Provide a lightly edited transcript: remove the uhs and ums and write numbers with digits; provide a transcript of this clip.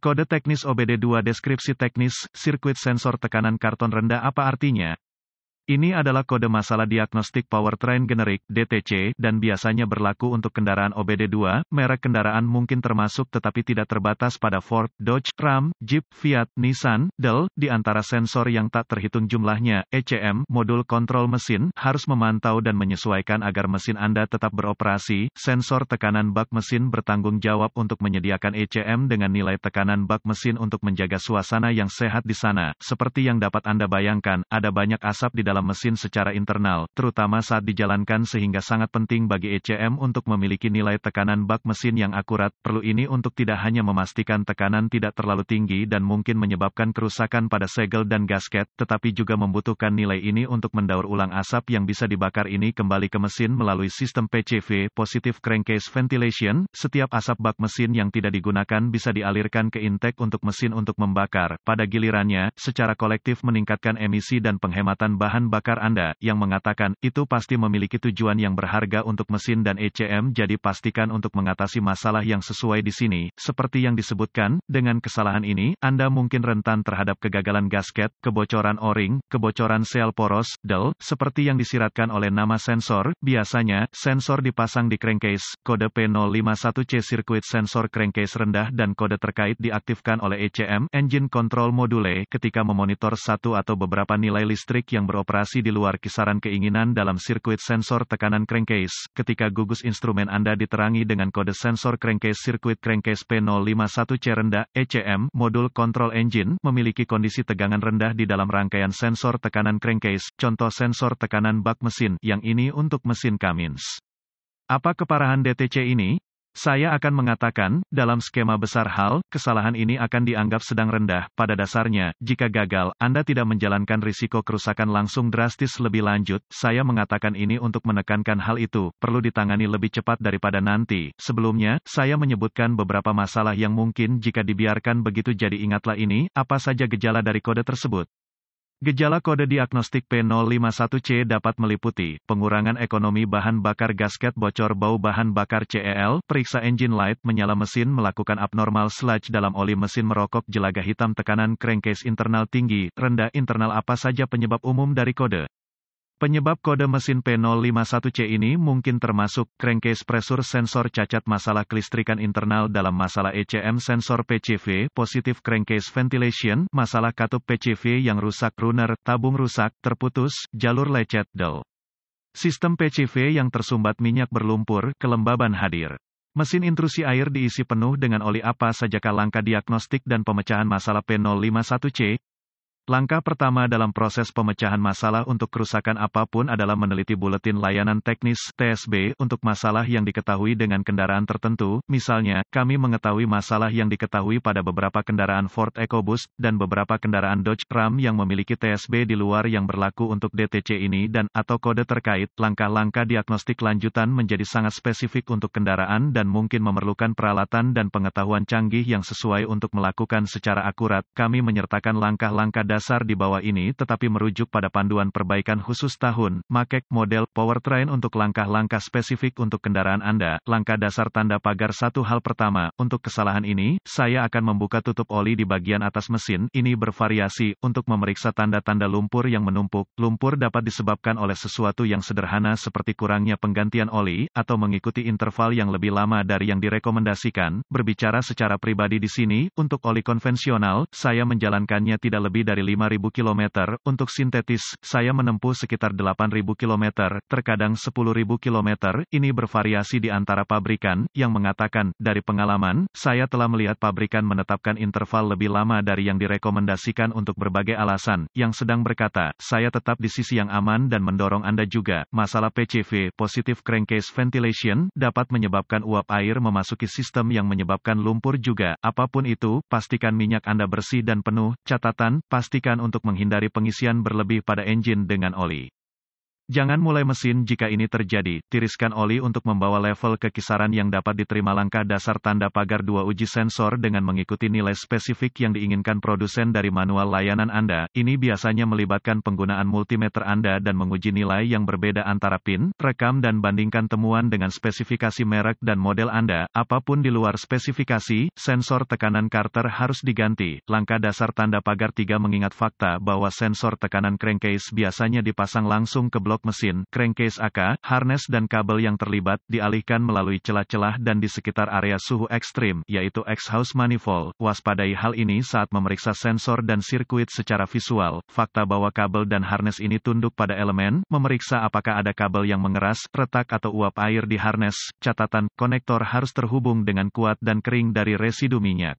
Kode teknis OBD2 deskripsi teknis, sirkuit sensor tekanan karton rendah apa artinya? Ini adalah kode masalah diagnostik powertrain generik (DTC) dan biasanya berlaku untuk kendaraan OBD2. Merek kendaraan mungkin termasuk tetapi tidak terbatas pada Ford, Dodge, Ram, Jeep, Fiat, Nissan, Dell. Di antara sensor yang tak terhitung jumlahnya, ECM, modul kontrol mesin, harus memantau dan menyesuaikan agar mesin Anda tetap beroperasi. Sensor tekanan bak mesin bertanggung jawab untuk menyediakan ECM dengan nilai tekanan bak mesin untuk menjaga suasana yang sehat di sana. Seperti yang dapat Anda bayangkan, ada banyak asap di dalam mesin secara internal, terutama saat dijalankan sehingga sangat penting bagi ECM untuk memiliki nilai tekanan bak mesin yang akurat. Perlu ini untuk tidak hanya memastikan tekanan tidak terlalu tinggi dan mungkin menyebabkan kerusakan pada segel dan gasket, tetapi juga membutuhkan nilai ini untuk mendaur ulang asap yang bisa dibakar ini kembali ke mesin melalui sistem PCV, Positive Crankcase Ventilation. Setiap asap bak mesin yang tidak digunakan bisa dialirkan ke intake untuk mesin untuk membakar. Pada gilirannya, secara kolektif meningkatkan emisi dan penghematan bahan bakar Anda, yang mengatakan, itu pasti memiliki tujuan yang berharga untuk mesin dan ECM. Jadi pastikan untuk mengatasi masalah yang sesuai di sini. Seperti yang disebutkan, dengan kesalahan ini, Anda mungkin rentan terhadap kegagalan gasket, kebocoran O-ring, kebocoran sel poros, Dell, seperti yang disiratkan oleh nama sensor. Biasanya, sensor dipasang di crankcase, kode P051C sirkuit sensor crankcase rendah dan kode terkait diaktifkan oleh ECM, Engine Control Module, ketika memonitor satu atau beberapa nilai listrik yang beroperasi di luar kisaran keinginan dalam sirkuit sensor tekanan crankcase. Ketika gugus instrumen Anda diterangi dengan kode sensor crankcase sirkuit crankcase P051C rendah, ECM, modul control engine, memiliki kondisi tegangan rendah di dalam rangkaian sensor tekanan crankcase, contoh sensor tekanan bak mesin, yang ini untuk mesin Cummins. Apa keparahan DTC ini? Saya akan mengatakan, dalam skema besar hal, kesalahan ini akan dianggap sedang rendah. Pada dasarnya, jika gagal, Anda tidak menjalankan risiko kerusakan langsung drastis lebih lanjut. Saya mengatakan ini untuk menekankan hal itu, perlu ditangani lebih cepat daripada nanti. Sebelumnya, saya menyebutkan beberapa masalah yang mungkin jika dibiarkan begitu, jadi ingatlah ini, apa saja gejala dari kode tersebut. Gejala kode diagnostik P051C dapat meliputi pengurangan ekonomi bahan bakar, gasket bocor, bau bahan bakar CEL, periksa engine light, menyala mesin, melakukan abnormal sludge dalam oli mesin, merokok, jelaga hitam, tekanan crankcase internal tinggi, rendah internal. Apa saja penyebab umum dari kode? Penyebab kode mesin P051C ini mungkin termasuk crankcase pressure sensor cacat, masalah kelistrikan internal dalam masalah ECM sensor PCV, Positive Crankcase Ventilation, masalah katup PCV yang rusak, runner, tabung rusak, terputus, jalur lecet, Dell. Sistem PCV yang tersumbat minyak berlumpur, kelembaban hadir. Mesin intrusi air diisi penuh dengan oli. Apa sajakah langkah diagnostik dan pemecahan masalah P051C? Langkah pertama dalam proses pemecahan masalah untuk kerusakan apapun adalah meneliti buletin layanan teknis (TSB) untuk masalah yang diketahui dengan kendaraan tertentu. Misalnya, kami mengetahui masalah yang diketahui pada beberapa kendaraan Ford EcoBoost dan beberapa kendaraan Dodge Ram yang memiliki TSB di luar yang berlaku untuk DTC ini dan atau kode terkait. Langkah-langkah diagnostik lanjutan menjadi sangat spesifik untuk kendaraan dan mungkin memerlukan peralatan dan pengetahuan canggih yang sesuai untuk melakukan secara akurat. Kami menyertakan langkah-langkah dasar di bawah ini tetapi merujuk pada panduan perbaikan khusus tahun, make, model, powertrain untuk langkah-langkah spesifik untuk kendaraan Anda. Langkah dasar tanda pagar. Satu hal pertama, untuk kesalahan ini, saya akan membuka tutup oli di bagian atas mesin. Ini bervariasi, untuk memeriksa tanda-tanda lumpur yang menumpuk. Lumpur dapat disebabkan oleh sesuatu yang sederhana seperti kurangnya penggantian oli, atau mengikuti interval yang lebih lama dari yang direkomendasikan. Berbicara secara pribadi di sini, untuk oli konvensional, saya menjalankannya tidak lebih dari 5.000 km, untuk sintetis, saya menempuh sekitar 8.000 km, terkadang 10.000 km, ini bervariasi di antara pabrikan, yang mengatakan, dari pengalaman, saya telah melihat pabrikan menetapkan interval lebih lama dari yang direkomendasikan untuk berbagai alasan, yang sedang berkata, saya tetap di sisi yang aman dan mendorong Anda juga. Masalah PCV, Positive Crankcase Ventilation, dapat menyebabkan uap air memasuki sistem yang menyebabkan lumpur juga. Apapun itu, pastikan minyak Anda bersih dan penuh. Catatan, pastikan untuk menghindari pengisian berlebih pada engine dengan oli. Jangan mulai mesin jika ini terjadi. Tiriskan oli untuk membawa level ke kisaran yang dapat diterima. Langkah dasar tanda pagar 2 uji sensor dengan mengikuti nilai spesifik yang diinginkan produsen dari manual layanan Anda. Ini biasanya melibatkan penggunaan multimeter Anda dan menguji nilai yang berbeda antara pin, rekam dan bandingkan temuan dengan spesifikasi merek dan model Anda. Apapun di luar spesifikasi, sensor tekanan Carter harus diganti. Langkah dasar tanda pagar 3 mengingat fakta bahwa sensor tekanan crankcase biasanya dipasang langsung ke blok mesin, crankcase AK, harness dan kabel yang terlibat, dialihkan melalui celah-celah dan di sekitar area suhu ekstrim, yaitu exhaust manifold. Waspadai hal ini saat memeriksa sensor dan sirkuit secara visual. Fakta bahwa kabel dan harness ini tunduk pada elemen, memeriksa apakah ada kabel yang mengeras, retak atau uap air di harness. Catatan, konektor harus terhubung dengan kuat dan kering dari residu minyak.